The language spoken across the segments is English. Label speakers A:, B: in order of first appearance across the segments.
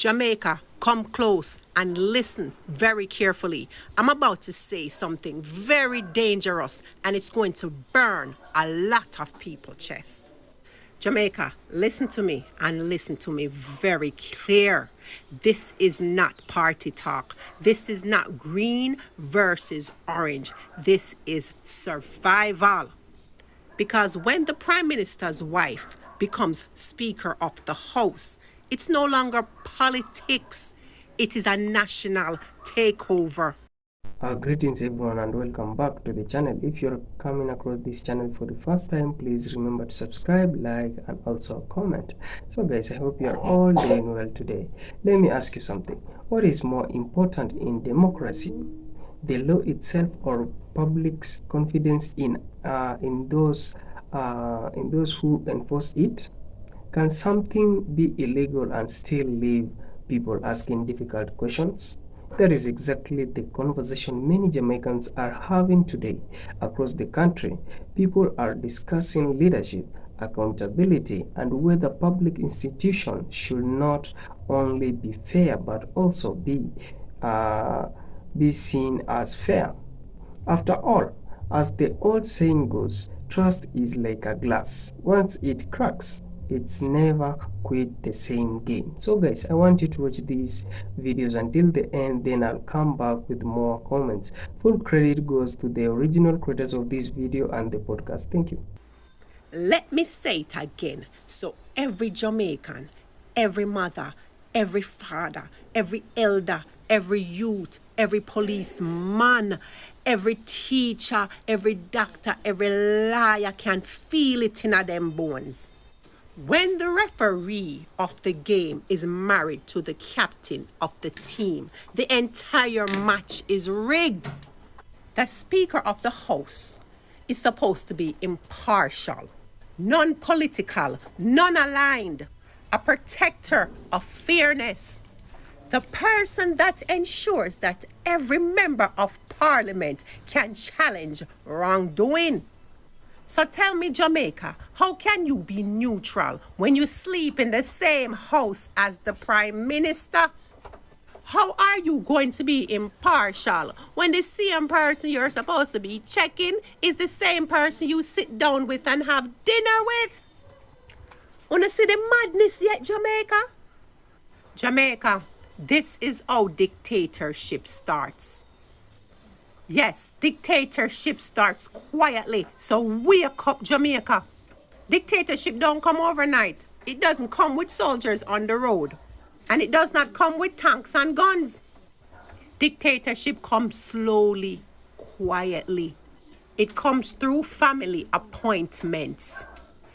A: Jamaica, come close and listen very carefully. I'm about to say something very dangerous and it's going to burn a lot of people's chest. Jamaica, listen to me and listen to me very clear. This is not party talk. This is not green versus orange. This is survival. Because when the Prime Minister's wife becomes Speaker of the House, it's no longer politics. It is a national takeover.
B: Greetings everyone and welcome back to the channel. If you're coming across this channel for the first time, please remember to subscribe, like and also comment. So guys, I hope you're all doing well today. Let me ask you something. What is more important in democracy? The law itself or public's confidence in those who enforce it? Can something be illegal and still leave people asking difficult questions? That is exactly the conversation many Jamaicans are having today. Across the country, people are discussing leadership, accountability, and whether public institutions should not only be fair but also be seen as fair. After all, as the old saying goes, trust is like a glass. Once it cracks, it's never quit the same game. So guys, I want you to watch these videos until the end, then I'll come back with more comments. Full credit goes to the original creators of this video and the podcast. Thank you.
A: Let me say it again. So every Jamaican, every mother, every father, every elder, every youth, every policeman, every teacher, every doctor, every lawyer can feel it in them bones. When the referee of the game is married to the captain of the team, the entire match is rigged. The Speaker of the House is supposed to be impartial, non-political, non-aligned, a protector of fairness, the person that ensures that every member of parliament can challenge wrongdoing. So tell me, Jamaica, how can you be neutral when you sleep in the same house as the Prime Minister? How are you going to be impartial when the same person you're supposed to be checking is the same person you sit down with and have dinner with? Wanna see the madness yet, Jamaica? Jamaica, this is how dictatorship starts. Yes, dictatorship starts quietly, so wake up, Jamaica. Dictatorship don't come overnight. It doesn't come with soldiers on the road. And it does not come with tanks and guns. Dictatorship comes slowly, quietly. It comes through family appointments,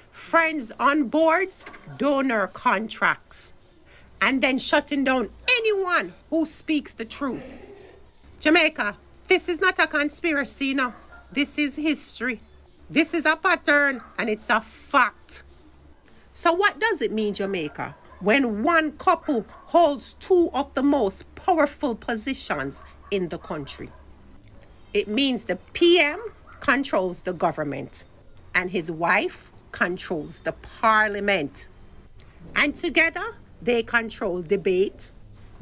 A: friends on boards, donor contracts, and then shutting down anyone who speaks the truth. Jamaica, this is not a conspiracy, no. This is history. This is a pattern and it's a fact. So what does it mean, Jamaica, when one couple holds two of the most powerful positions in the country? It means the PM controls the government and his wife controls the parliament. And together they control debate,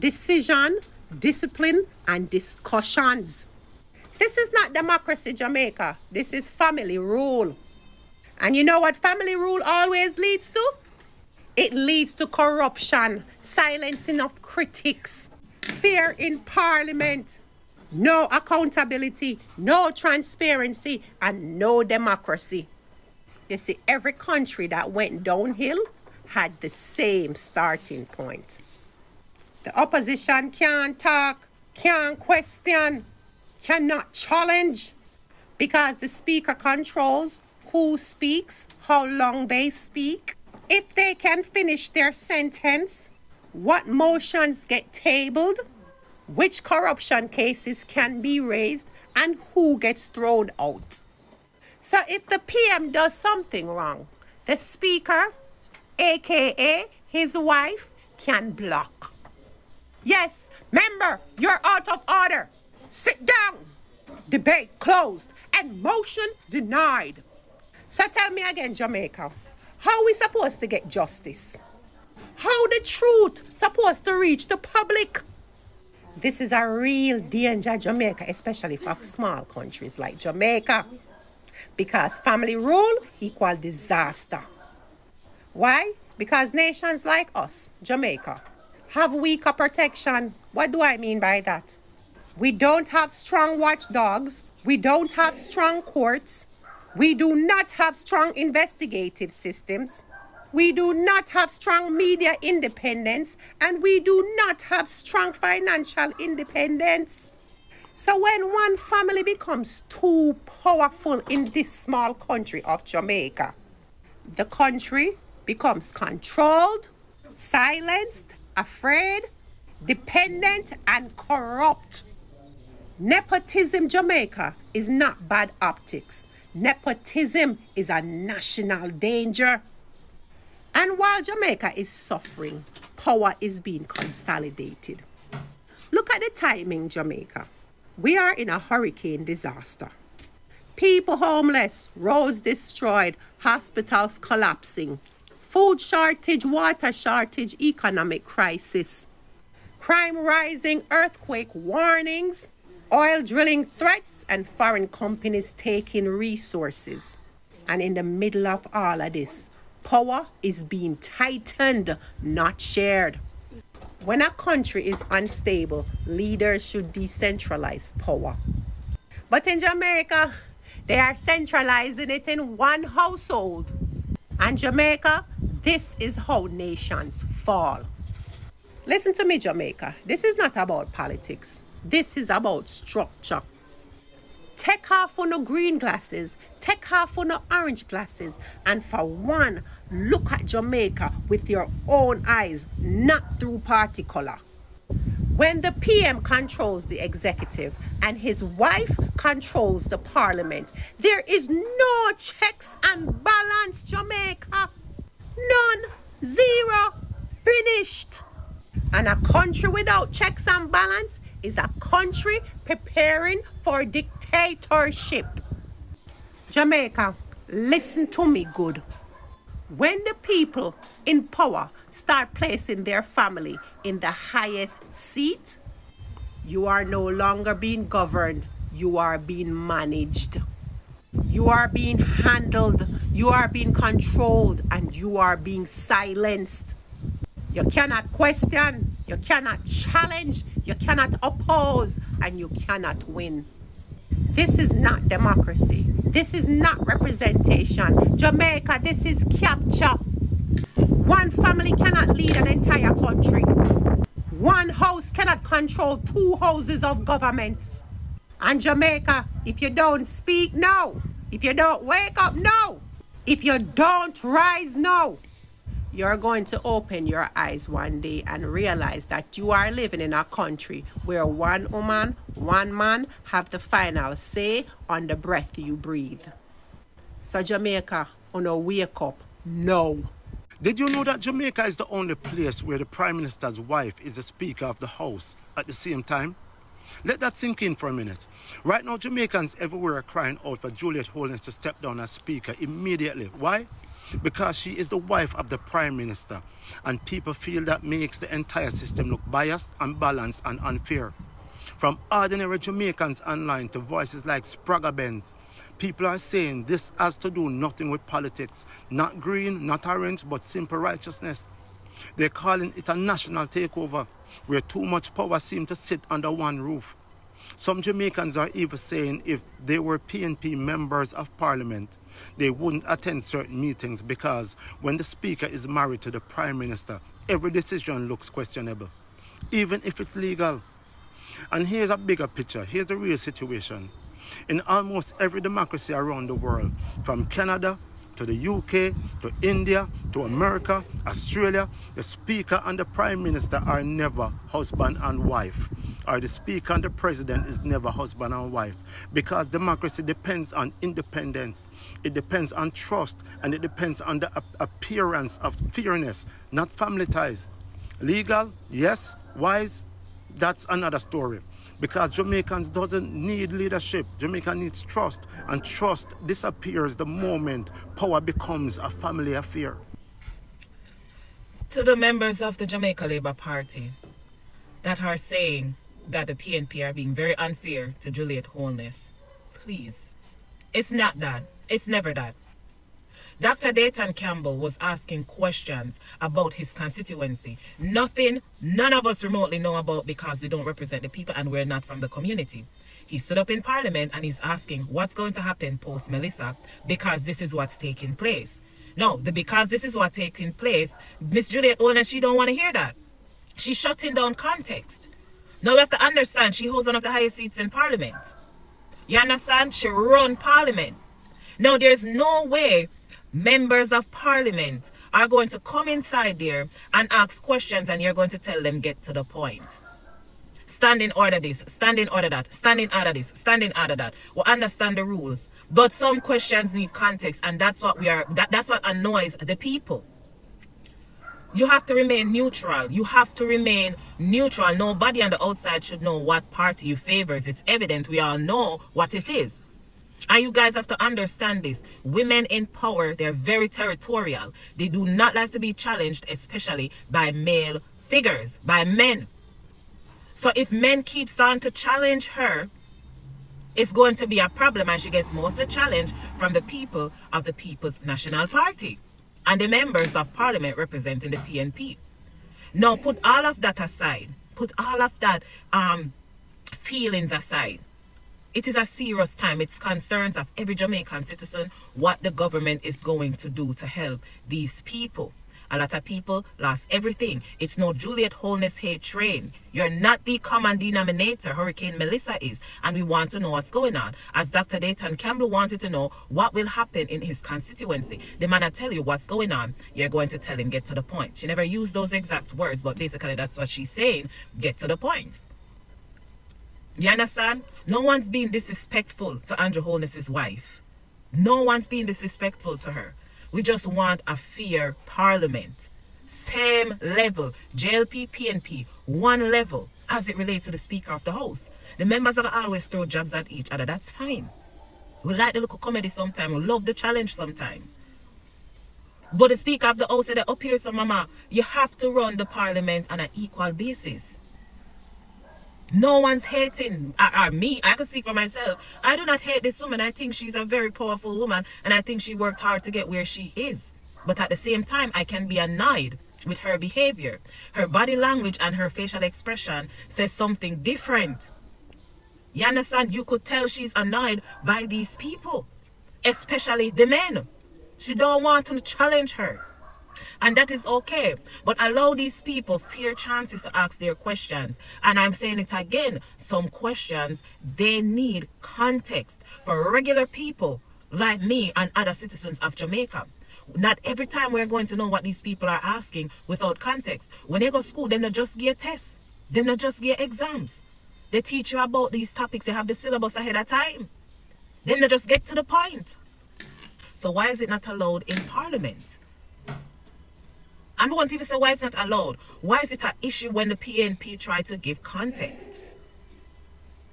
A: decision, discipline, and discussions. This is not democracy, Jamaica. This is family rule. And you know what family rule always leads to? It leads to corruption, silencing of critics, fear in parliament, no accountability, no transparency, and no democracy. You see, every country that went downhill had the same starting point. The opposition can't talk, can't question, cannot challenge, because the speaker controls who speaks, how long they speak, if they can finish their sentence, what motions get tabled, which corruption cases can be raised, and who gets thrown out. So if the PM does something wrong, the speaker, aka his wife, can block. Yes, member, you're out of order. Sit down. Debate closed and motion denied. So tell me again, Jamaica, how are we supposed to get justice? How the truth supposed to reach the public? This is a real danger, Jamaica, especially for small countries like Jamaica. Because family rule equal disaster. Why? Because nations like us, Jamaica, have weaker protection. What do I mean by that? We don't have strong watchdogs. We don't have strong courts. We do not have strong investigative systems. We do not have strong media independence. And we do not have strong financial independence. So when one family becomes too powerful in this small country of Jamaica, the country becomes controlled, silenced, afraid, dependent, and corrupt. Nepotism, Jamaica, is not bad optics. Nepotism is a national danger. And while Jamaica is suffering, power is being consolidated. Look at the timing, Jamaica. We are in a hurricane disaster. People homeless, roads destroyed, hospitals collapsing, food shortage, water shortage, economic crisis, crime rising, earthquake warnings, oil drilling threats, and foreign companies taking resources. And in the middle of all of this, power is being tightened, not shared. When a country is unstable, leaders should decentralize power. But in Jamaica, they are centralizing it in one household. And Jamaica, this is how nations fall. Listen to me, Jamaica. This is not about politics. This is about structure. Take off on the green glasses, take off on the orange glasses, and for one, look at Jamaica with your own eyes, not through party color. When the PM controls the executive and his wife controls the parliament, there is no checks and balance, Jamaica. None. Zero. Finished. And a country without checks and balance is a country preparing for dictatorship. Jamaica, listen to me good. When the people in power start placing their family in the highest seat, you are no longer being governed, you are being managed. You are being handled, you are being controlled, and you are being silenced. You cannot question, you cannot challenge, you cannot oppose, and you cannot win. This is not democracy. This is not representation. Jamaica, this is capture. One family cannot lead an entire country. One house cannot control two houses of government. And Jamaica, if you don't speak now, if you don't wake up now, if you don't rise now, you're going to open your eyes one day and realize that you are living in a country where one woman, one man have the final say on the breath you breathe. So Jamaica, wake up now.
C: Did you know that Jamaica is the only place where the Prime Minister's wife is the Speaker of the House at the same time? Let that sink in for a minute. Right now, Jamaicans everywhere are crying out for Juliet Holness to step down as Speaker immediately. Why? Because she is the wife of the Prime Minister, and people feel that makes the entire system look biased, unbalanced, and unfair. From ordinary Jamaicans online to voices like Spragga Benz, people are saying this has to do nothing with politics, not green, not orange, but simple righteousness. They're calling it a national takeover, where too much power seems to sit under one roof. Some Jamaicans are even saying if they were PNP members of parliament, they wouldn't attend certain meetings because when the speaker is married to the prime minister, every decision looks questionable, even if it's legal. And here's a bigger picture. Here's the real situation. In almost every democracy around the world, from Canada to the UK, to India, to America, Australia, the speaker and the prime minister are never husband and wife. Or the speaker and the president is never husband and wife. Because democracy depends on independence. It depends on trust, and it depends on the appearance of fairness, not family ties. Legal, yes. Wise, that's another story. Because Jamaicans doesn't need leadership. Jamaica needs trust, and trust disappears the moment power becomes a family affair.
D: To the members of the Jamaica Labour Party that are saying that the PNP are being very unfair to Juliet Holness, please, it's not that. It's never that. Dr. Dayton Campbell was asking questions about his constituency. None of us remotely know about, because we don't represent the people and we're not from the community. He stood up in Parliament and he's asking what's going to happen post Melissa, because this is what's taking place. No, because this is what's taking place, Miss Juliet Holness, she don't want to hear that. She's shutting down context. Now we have to understand, she holds one of the highest seats in Parliament. You understand? She run Parliament. Now there's no way members of Parliament are going to come inside there and ask questions and you're going to tell them get to the point. Stand in order this, stand in order that, stand in order this, stand in order that. We understand the rules, but some questions need context, and that's what that's what annoys the people. You have to remain neutral. You have to remain neutral. Nobody on the outside should know what party you favors. It's evident. We all know what it is. And you guys have to understand this. Women in power, they're very territorial. They do not like to be challenged, especially by male figures, by men. So if men keeps on to challenge her, it's going to be a problem, and she gets most of the challenge from the people of the People's National Party and the members of Parliament representing the PNP. Now put all of that aside. Put all of that feelings aside. It is a serious time. It's concerns of every Jamaican citizen what the government is going to do to help these people. A lot of people lost everything. It's no Juliet Holness hate train. You're not the common denominator Hurricane Melissa is. And we want to know what's going on. As Dr. Dayton Campbell wanted to know what will happen in his constituency. The man will tell you what's going on. You're going to tell him, get to the point. She never used those exact words, but basically that's what she's saying. Get to the point. You understand? No one's being disrespectful to Andrew Holness's wife. No one's being disrespectful to her. We just want a fair Parliament. Same level. JLP, PNP, one level as it relates to the Speaker of the House. The members are always throw jabs at each other. That's fine. We like the little comedy sometimes. We love the challenge sometimes. But the Speaker of the House said, up here, so mama, you have to run the Parliament on an equal basis. No one's hating me. I can speak for myself. I do not hate this woman. I think she's a very powerful woman, and I think she worked hard to get where she is. But at the same time, I can be annoyed with her behavior. Her body language and her facial expression says something different. You understand? You could tell she's annoyed by these people, especially the men. She don't want to challenge her. And that is okay. But allow these people fair chances to ask their questions. And I'm saying it again, some questions, they need context for regular people like me and other citizens of Jamaica. Not every time we're going to know what these people are asking without context. When they go to school, them not just get tests. Them not just get exams. They teach you about these topics. They have the syllabus ahead of time. Them not just get to the point. So why is it not allowed in Parliament? And we won't even say why it's not allowed. Why is it an issue when the PNP try to give context?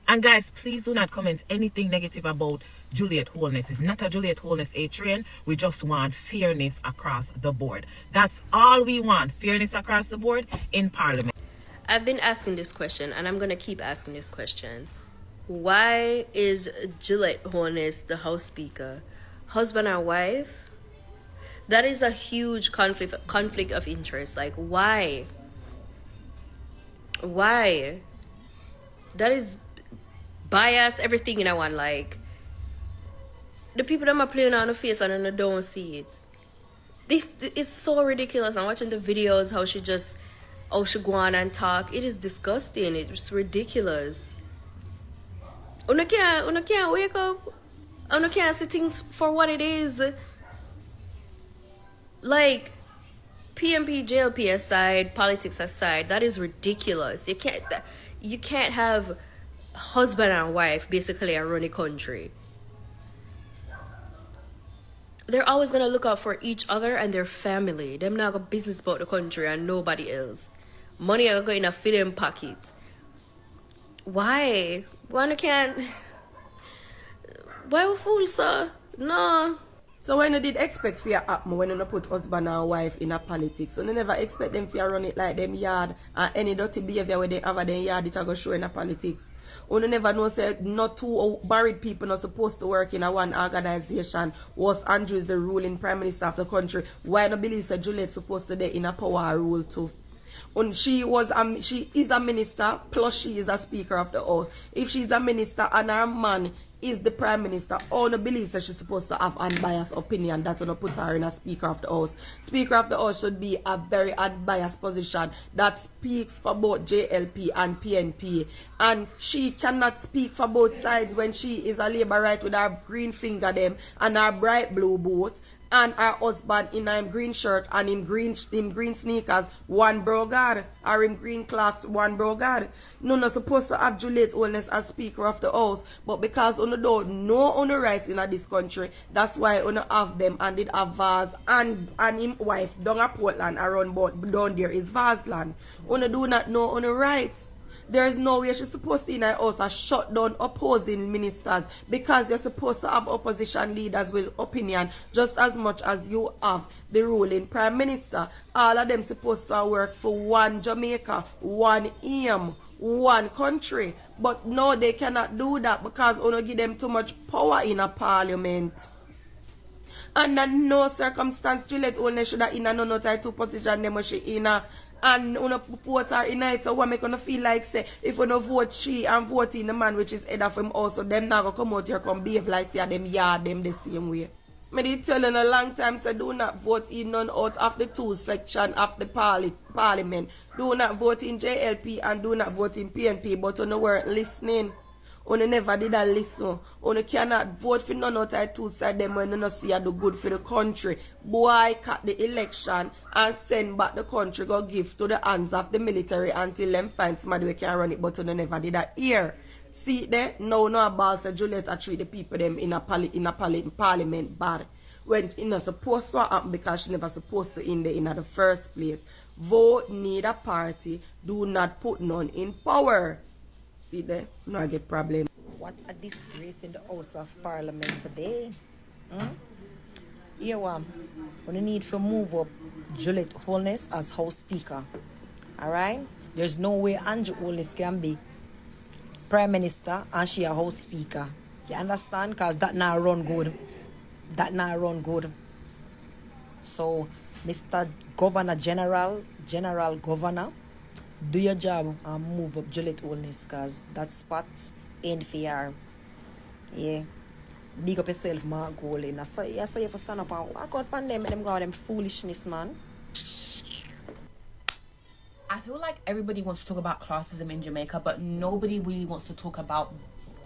D: And guys, please do not comment anything negative about Juliet Holness. It's not a Juliet Holness A train. We just want fairness across the board. That's all we want. Fairness across the board in Parliament.
E: I've been asking this question, and I'm going to keep asking this question. Why is Juliet Holness the House Speaker? Husband or wife? That is a huge conflict of interest. Like, why? Why? That is bias, everything in one. Like, the people that are playing on the face and they don't see it. This is so ridiculous. I'm watching the videos, how she go on and talk. It is disgusting. It's ridiculous. Una can't wake up. Una can't see things for what it is. Like, PNP, JLP aside, politics aside, that is ridiculous. You can't have husband and wife basically run a country. They're always gonna look out for each other and their family. Them not got business about the country and nobody else. Money are going to fit in pocket. Why? Why we fool, sir? No.
F: So when you did expect for your happen when you put husband and wife in a politics, so you never expect them to run it like them yard and any dirty behavior where they have a them yard it a go show in a politics. You never know say not two married people not supposed to work in a one organization. Was Andrew is the ruling prime minister of the country. Why not believe say Juliet supposed to be in a power rule too? And she is a minister plus she is a speaker of the house. If she's a minister and her man is the prime minister, all the believes that she's supposed to have unbiased opinion. That's gonna put her in a speaker of the house. Speaker of the house should be a very unbiased position that speaks for both JLP and PNP. And she cannot speak for both sides when she is a Labour right with her green finger them and her bright blue boots. And her husband in a green shirt and in green sneakers, one brogard, or in green clocks, one brogard. No, not supposed to have Juliet Holness as Speaker of the House, but because you don't know on the rights in this country, that's why you have them and did have Vaz and him wife down at Portland around down there is Vaz land. You do not know on the rights. There is no way she's supposed to in her house and shut down opposing ministers because you're supposed to have opposition leaders with opinion just as much as you have the ruling prime minister. All of them supposed to work for one Jamaica, one aim, one country. But no, they cannot do that because you don't give them too much power in a parliament. Under no circumstance, Juliet only should have in a no type 2 position them she in a and vote her in it. So what make you feel like say if you don't vote she and vote in the man which is head of him also, them now go come out here come behave like say them yard them the same way. Me did tell in a long time say do not vote in none out of the 2 section of the parliament. Do not vote in JLP and do not vote in PNP, but you know weren't listening. You never did a listen. You cannot vote for none of the 2 sides them when you not see do good for the country. Boycott the election and send back the country go give to the hands of the military until them find somebody who can run it, but you never did that here. See there? No about say Juliet treat the people them in a parliament bad. When it's not supposed to happen because she never supposed to in the first place. Vote need a party. Do not put none in power. See there? No, I get problem.
G: What a disgrace in the House of Parliament today. Here one. We need to move up Juliet Holness as House Speaker. Alright? There's no way Andrew Holness can be Prime Minister and she a House Speaker. You understand? Because that now run good. That now run good. So, Mr. Governor General Governor, do your job and move up Juliet Holness because that spot ain't fair. Yeah. Big up yourself, Mark Golin. I saw you for stand up and walk out on them and them go them foolishness, man.
H: I feel like everybody wants to talk about classism in Jamaica, but nobody really wants to talk about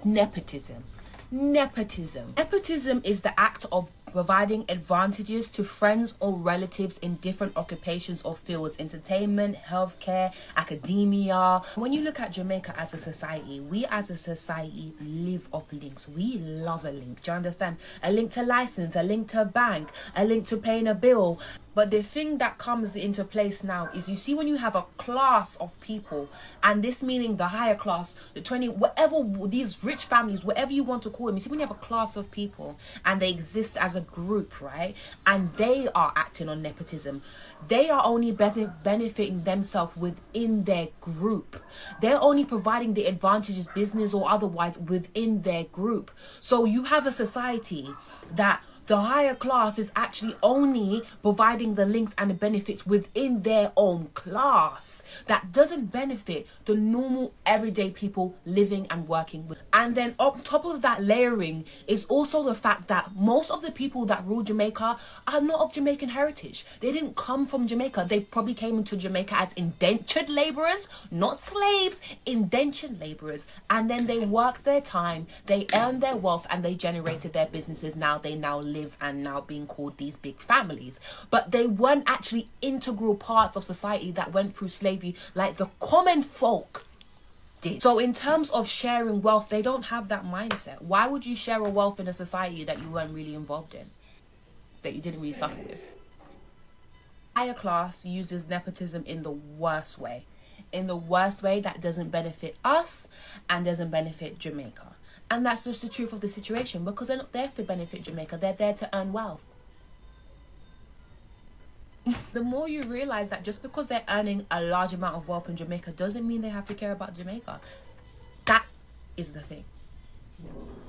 H: nepotism. Nepotism is the act of providing advantages to friends or relatives in different occupations or fields: entertainment, healthcare, academia. When you look at Jamaica as a society, we as a society live off links. We love a link. Do you understand? A link to license, a link to a bank, a link to paying a bill. But the thing that comes into place now is you see when you have a class of people, and this meaning the higher class, the 20, whatever, these rich families, whatever you want to call them, you see when you have a class of people and they exist as a group, right? And they are acting on nepotism. They are only benefiting themselves within their group. They're only providing the advantages, business or otherwise, within their group. So you have a society that the higher class is actually only providing the links and the benefits within their own class. That doesn't benefit the normal everyday people living and working with. And then on top of that layering is also the fact that most of the people that rule Jamaica are not of Jamaican heritage. They didn't come from Jamaica. They probably came into Jamaica as indentured laborers, not slaves, indentured laborers. And then they worked their time, they earned their wealth, and they generated their businesses. Now they live and now being called these big families. But they weren't actually integral parts of society that went through slavery like the common folk did. So in terms of sharing wealth, they don't have that mindset. Why would you share a wealth in a society that you weren't really involved in, that you didn't really suffer with? Higher class uses nepotism in the worst way. In the worst way that doesn't benefit us and doesn't benefit Jamaica. And that's just the truth of the situation, because they're not there to benefit Jamaica, they're there to earn wealth. The more you realize that just because they're earning a large amount of wealth in Jamaica doesn't mean they have to care about Jamaica. That is the thing.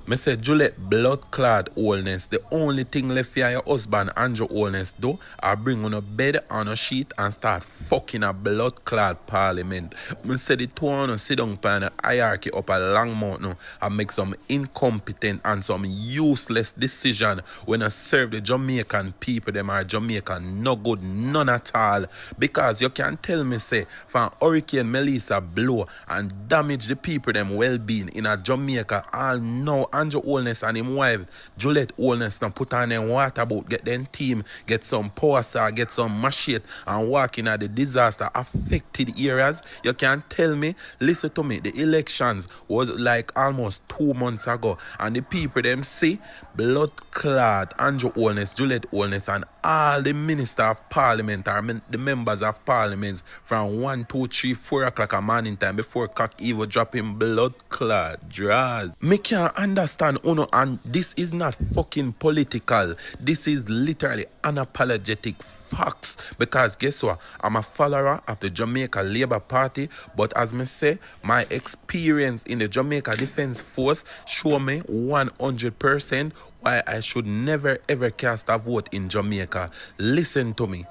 I: Me say Juliet blood clad oldness. The only thing left for your husband Andrew oldness do are bring on a bed on a sheet and start fucking a blood clad parliament. Me say the two on sit down on a hierarchy up a long mountain and make some incompetent and some useless decision when I serve the Jamaican people. Them are Jamaican no good none at all. Because you can tell me say from Hurricane Melissa blow and damage the people them well-being in a Jamaica all now Andrew Holness and him wife Juliet Holness now put on them water boat, get them team, get some power saw, get some machete and walk in at the disaster affected areas. You can tell me, listen to me, the elections was like almost 2 months ago and the people them see blood clot Andrew Holness, Juliet Holness and all the minister of parliament or the members of parliaments from 1, 2, 3, 4 o'clock a morning time before cock even dropping blood clot draws. Me can't understand uno, and this is not fucking political. This is literally unapologetic facts. Because guess what? I'm a follower of the Jamaica Labour Party, but as me say, my experience in the Jamaica Defence Force show me 100% why I should never ever cast a vote in Jamaica. Listen to me.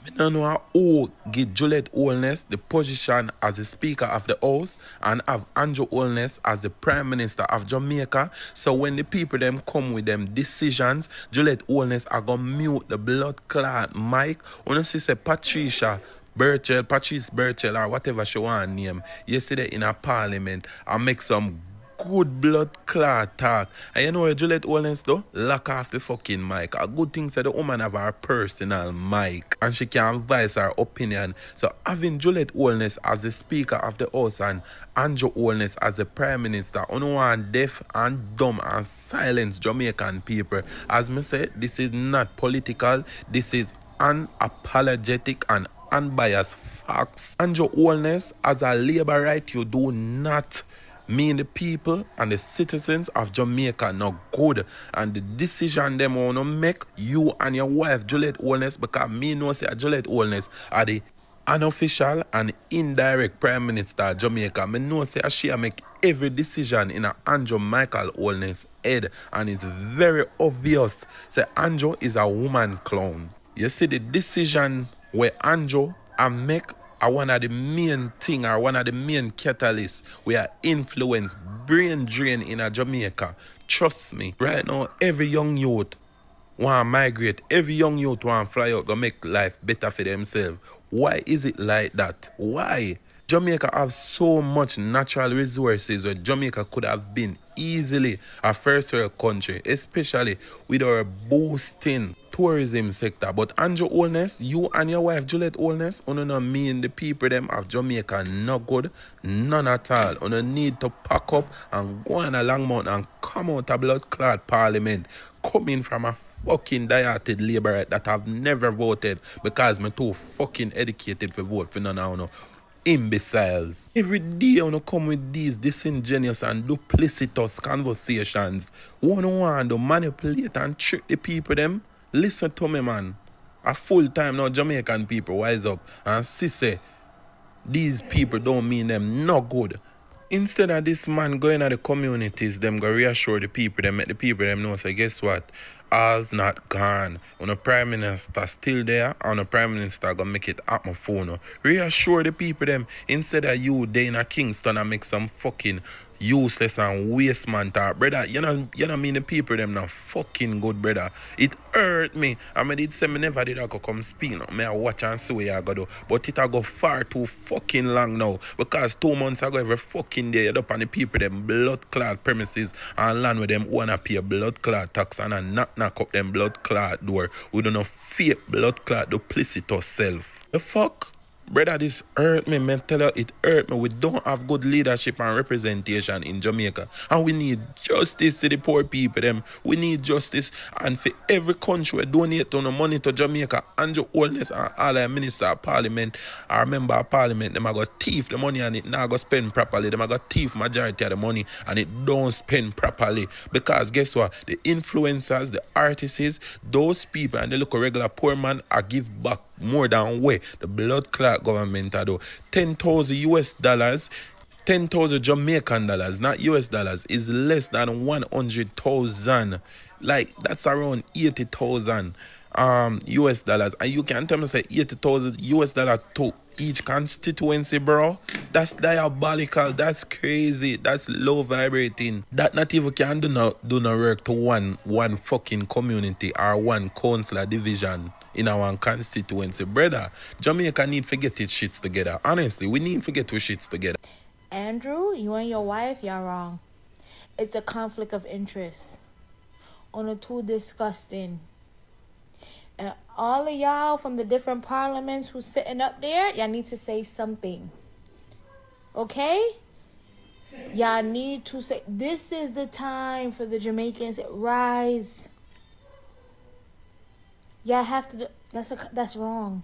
I: I don't know who give Juliet Holness the position as the Speaker of the House and have Andrew Holness as the Prime Minister of Jamaica. So when the people them come with them decisions, Juliet Holness are gonna mute the blood clot mic. When you see Patrice Burchell or whatever she want to name yesterday in a parliament and make some good blood clot talk. And you know what Juliet Holness though? Lock off the fucking mic. A good thing said the woman have her personal mic and she can voice her opinion. So having Juliet Holness as the Speaker of the House and Andrew Holness as the Prime Minister, on one deaf and dumb and silence Jamaican people. As me said, this is not political. This is unapologetic and unbiased facts. Andrew Holness, as a labor right, you do not mean the people and the citizens of Jamaica not good, and the decision them wanna make you and your wife Juliet Holness, because me know say Juliet Holness are the unofficial and indirect Prime Minister of Jamaica. Me know say she make every decision in a Andrew Michael Holness head, and it's very obvious say Andrew is a woman clown. You see the decision where Andrew and make are one of the main thing or one of the main catalysts where influence brain drain in a Jamaica. Trust me, right now every young youth want to migrate, every young youth want to fly out to make life better for themselves. Why is it like that? Why? Jamaica have so much natural resources where Jamaica could have been easily a first world country, especially with our boosting tourism sector. But Andrew Holness, you and your wife Juliet Holness, you know mean the people them of Jamaica not good, none at all. You need to pack up and go on a long mountain and come out a blood clot parliament, coming from a fucking dilated labourite that have never voted because me too fucking educated for vote for none of you imbeciles. Every day you come with these disingenuous and duplicitous conversations. One to manipulate and trick the people them. Listen to me, man. A full time now Jamaican people wise up and see say these people don't mean them no good. Instead of this man going at the communities, them go reassure the people, them make the people them know say guess what? All's not gone. When the Prime Minister still there, and the Prime Minister gonna make it at my phone. Reassure the people them instead of you there in a Kingston and make some fucking useless and waste man talk. Brother, you know mean the people them not fucking good, brother. It hurt me. I mean it say me never did I go come speak. No. Me I watch and see what you go do. But it I go far too fucking long now. Because 2 months ago every fucking day you're up on the people them blood clot premises and land with them wanna pay blood clot tax and a knock up them blood clot door. We don't know fake blood clot duplicitous self. The fuck? Brother, this hurt me. Man, tell you, it hurt me. We don't have good leadership and representation in Jamaica. And we need justice to the poor people. Them. We need justice. And for every country we donate on the money to Jamaica, Andrew Holness and all the minister of parliament, or member of parliament, them are going to thief the money and it not going to spend properly. Them are going to thief majority of the money and it don't spend properly. Because guess what? The influencers, the artists, those people and the local regular poor man are give back more than way the blood clot government are do. 10,000 US dollars, 10,000 Jamaican dollars, not US dollars, is less than 100,000. Like that's around 80,000 US dollars. And you can tell me say 80,000 US dollars to each constituency, bro. That's diabolical. That's crazy. That's low vibrating. That not even can do no work to one fucking community or one council or division in our constituency. Brother, Jamaica need to get its shits together. Honestly, we need to get our shits together.
J: Andrew, you and your wife, y'all wrong. It's a conflict of interest. On the too disgusting. And all of y'all from the different parliaments who's sitting up there, y'all need to say something. Okay? Y'all need to say, this is the time for the Jamaicans to rise. Y'all have to do, that's wrong.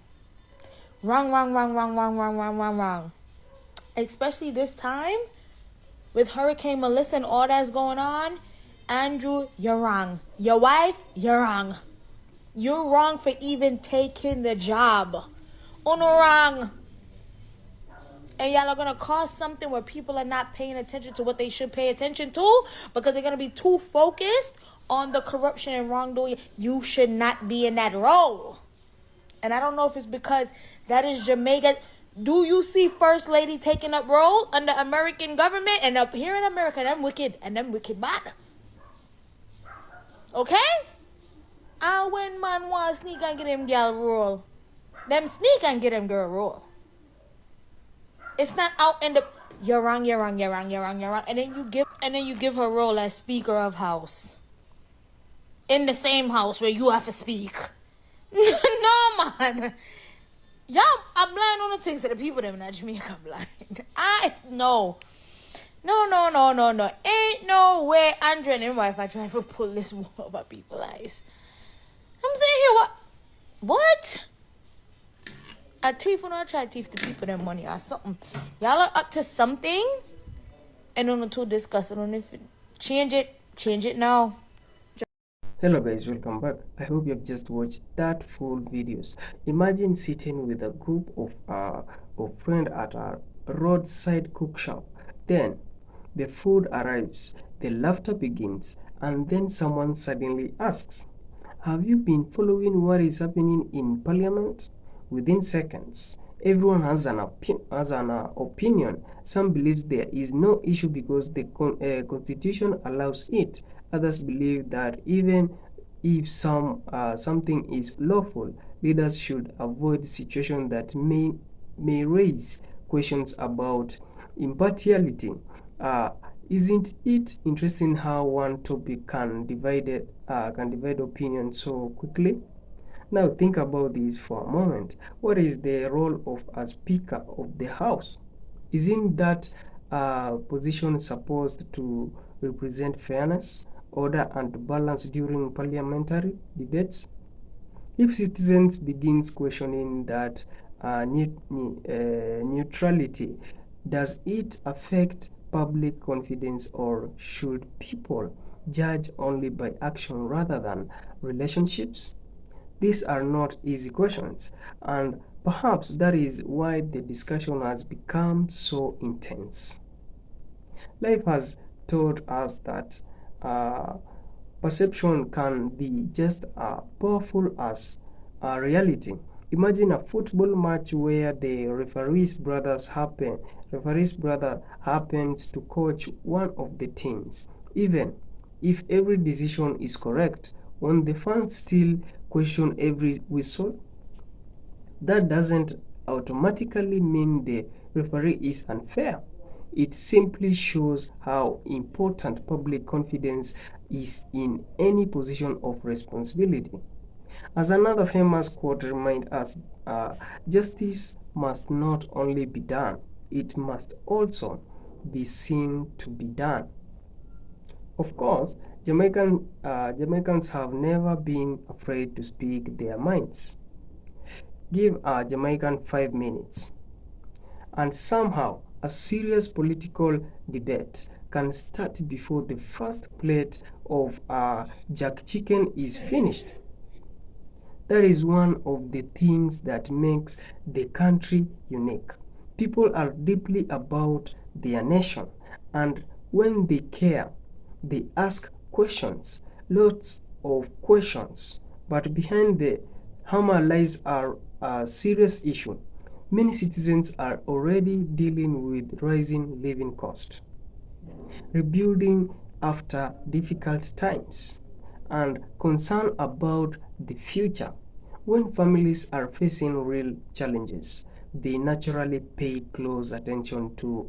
J: Wrong. Especially this time, with Hurricane Melissa and all that's going on, Andrew, you're wrong. Your wife, you're wrong. You're wrong for even taking the job. Wrong. And y'all are going to cause something where people are not paying attention to what they should pay attention to because they're going to be too focused on the corruption and wrongdoing. You should not be in that role. And I don't know if it's because that is Jamaica. Do you see First Lady taking up role under American government? And up here in America, them wicked and them wicked bad. Okay? And when man want sneak and get him girl role, them sneak and get him girl role. It's not out in the you're wrong. And then you give her role as Speaker of House. In the same house where you have to speak. No man. Y'all, I'm blind on the things that the people them in Jamaica blind. No. Ain't no way Andrew and his wife are trying to pull this wool over people's eyes. I'm saying here, what? A thief will not try to thief the people their money or something. Y'all are up to something and on the two discussing on if change it now.
B: Hello guys, welcome back. I hope you have just watched that full videos. Imagine sitting with a group of friends at a roadside cook shop. Then the food arrives, the laughter begins, and then someone suddenly asks, "Have you been following what is happening in Parliament?" Within seconds, everyone has an opinion. Some believe there is no issue because the Constitution allows it. Others believe that even if something is lawful, leaders should avoid situations that may raise questions about impartiality. Isn't it interesting how one topic can divide opinion so quickly? Now think about this for a moment. What is the role of a Speaker of the House? Isn't that position supposed to represent fairness, order and balance during parliamentary debates? If citizens begin questioning that neutrality, does it affect public confidence, or should people judge only by action rather than relationships? These are not easy questions, and perhaps that is why the discussion has become so intense. Life has taught us that perception can be just as powerful as reality. Imagine a football match where the referee's brother happens to coach one of the teams. Even if every decision is correct, when the fans still question every whistle, that doesn't automatically mean the referee is unfair. It simply shows how important public confidence is in any position of responsibility. As another famous quote reminds us, justice must not only be done, it must also be seen to be done. Of course, Jamaicans have never been afraid to speak their minds. Give a Jamaican 5 minutes, and somehow a serious political debate can start before the first plate of jerk chicken is finished. That is one of the things that makes the country unique. People are deeply about their nation, and when they care, they ask questions, lots of questions. But behind the hammer lies a serious issue. Many citizens are already dealing with rising living costs, rebuilding after difficult times, and concern about the future. When families are facing real challenges, they naturally pay close attention to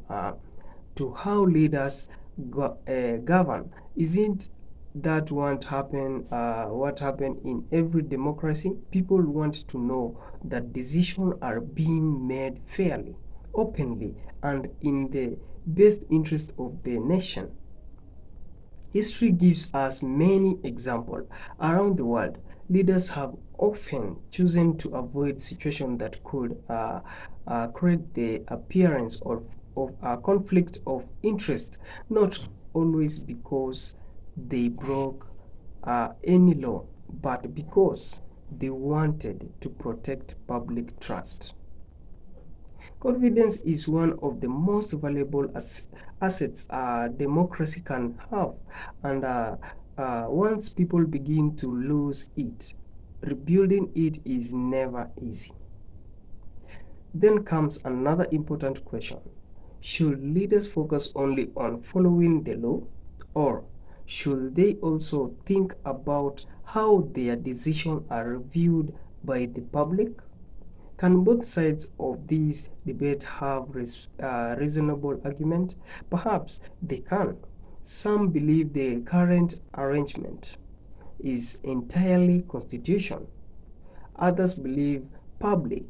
B: how leaders govern. Isn't that what happened in every democracy? People want to know that decisions are being made fairly, openly, and in the best interest of the nation. History gives us many examples. Around the world, leaders have often chosen to avoid situations that could create the appearance of a conflict of interest, not always because they broke any law, but because they wanted to protect public trust. Confidence is one of the most valuable assets a democracy can have, and once people begin to lose it, rebuilding it is never easy. Then comes another important question. Should leaders focus only on following the law, or should they also think about how their decisions are reviewed by the public? Can both sides of this debate have reasonable argument? Perhaps they can. Some believe the current arrangement is entirely constitutional. Others believe public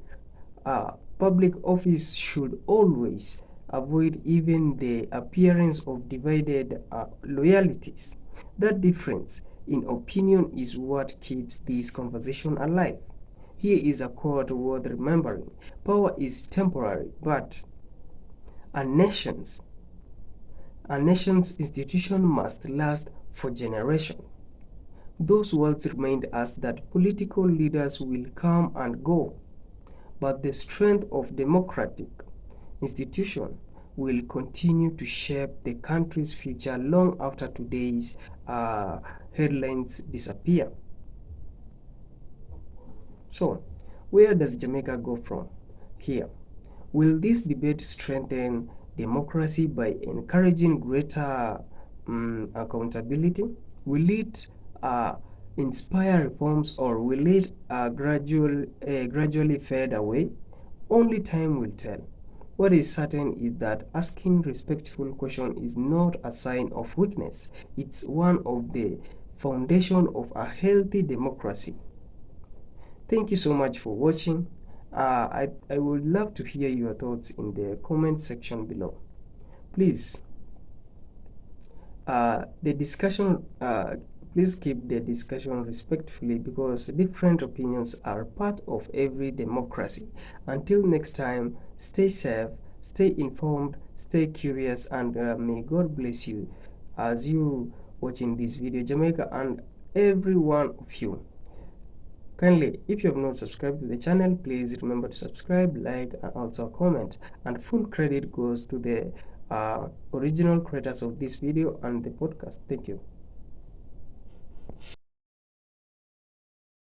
B: office should always avoid even the appearance of divided loyalties. That difference in opinion is what keeps this conversation alive. Here is a quote worth remembering. Power is temporary, but a nation's institution must last for generations. Those words remind us that political leaders will come and go, but the strength of democratic institutions will continue to shape the country's future long after today's headlines disappear. So, where does Jamaica go from here? Will this debate strengthen democracy by encouraging greater accountability? Will it inspire reforms, or will it gradually fade away? Only time will tell. What is certain is that asking respectful questions is not a sign of weakness. It's one of the foundation of a healthy democracy. Thank you so much for watching. I would love to hear your thoughts in the comment section below. Please, please keep the discussion respectfully, because different opinions are part of every democracy. Until next time, stay safe, stay informed, stay curious, and may God bless you as you watching this video, Jamaica, and every one of you. Kindly, if you have not subscribed to the channel, please remember to subscribe, like, and also comment. And full credit goes to the original creators of this video and the podcast. Thank you.